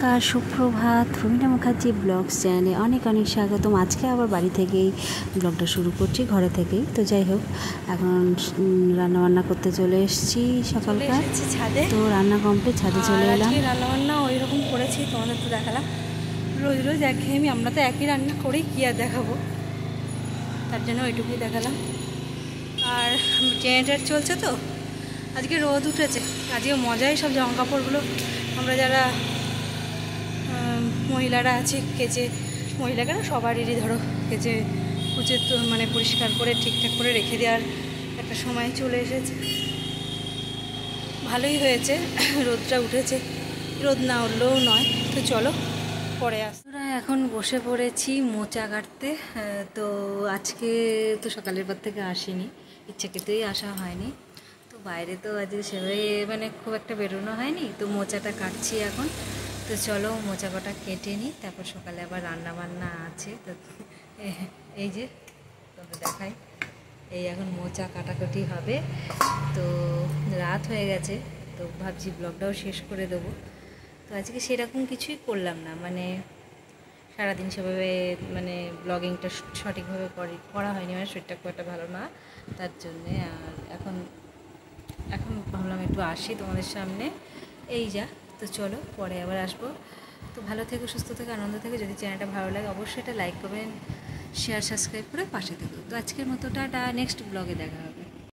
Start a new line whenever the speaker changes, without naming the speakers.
নমস্কার, সুপ্রভাত। রুমিনা মুখার্জি ব্লগস চ্যানেলে অনেক অনেক স্বাগতম। আজকে আবার বাড়ি থেকেই ব্লগটা শুরু করছি, ঘরে থেকেই। তো যাই হোক, এখন রান্নাবান্না করতে চলে এসেছি সকালকার।
ছাদে
তো রান্না কমপ্লিট, ছাদে চলে এলাম।
রান্নাবান্না ওই রকম করেছি, তোমাদের তো দেখালাম। রোজ রোজ একঘেয়েমি, আমরা তো একই রান্না করি, কী আর দেখাবো, তার জন্য ওইটুকুই দেখালাম। আর জেনারেটার চলছে তো, আজকে রোদ উঠেছে, আজকে মজাই। সব জামা কাপড়গুলো আমরা যারা মহিলারা আছি কেচে, মহিলাকে না সবারই ধরো কেচে কুচে তো মানে পরিষ্কার করে ঠিকঠাক করে রেখে দেওয়ার একটা সময় চলে এসেছে। ভালোই হয়েছে রোদটা উঠেছে, রোদ না উঠলেও নয়। তো চলো পরে আমরা এখন বসে পড়েছি মোচা কাটতে। তো আজকে তো সকালের পর থেকে আসিনি, ইচ্ছাকৃতই আসা হয়নি। তো বাইরে তো আজকে সেভাবে মানে খুব একটা বেরোনো হয়নি, তো মোচাটা কাটছি এখন। তো চলো মোচা কটা কেটে নিই, তারপর সকালে আবার রান্না বান্না আছে। তো এই যে তোকে দেখাই, এই এখন মোচা কাটাকাটি হবে। তো রাত হয়ে গেছে, তো ভাবছি ব্লগটাও শেষ করে দেবো। তো আজকে সেরকম কিছুই করলাম না, মানে সারাদিন সেভাবে মানে ব্লগিংটা সঠিকভাবে করা হয়নি, মানে শরীরটা খুব একটা ভালো না, তার জন্যে। আর এখন ভাবলাম একটু আসি তোমাদের সামনে, এই যা। তো চলো পরে আবার আসবো। তো ভালো থেকো, সুস্থ থেকো, আনন্দ থেকো। যদি চ্যানেলটা ভালো লাগে অবশ্যই এটা লাইক করবেন, শেয়ার সাবস্ক্রাইব করে পাশে থেকো। তো আজকের মতো টাটা, নেক্সট ব্লগে দেখা হবে।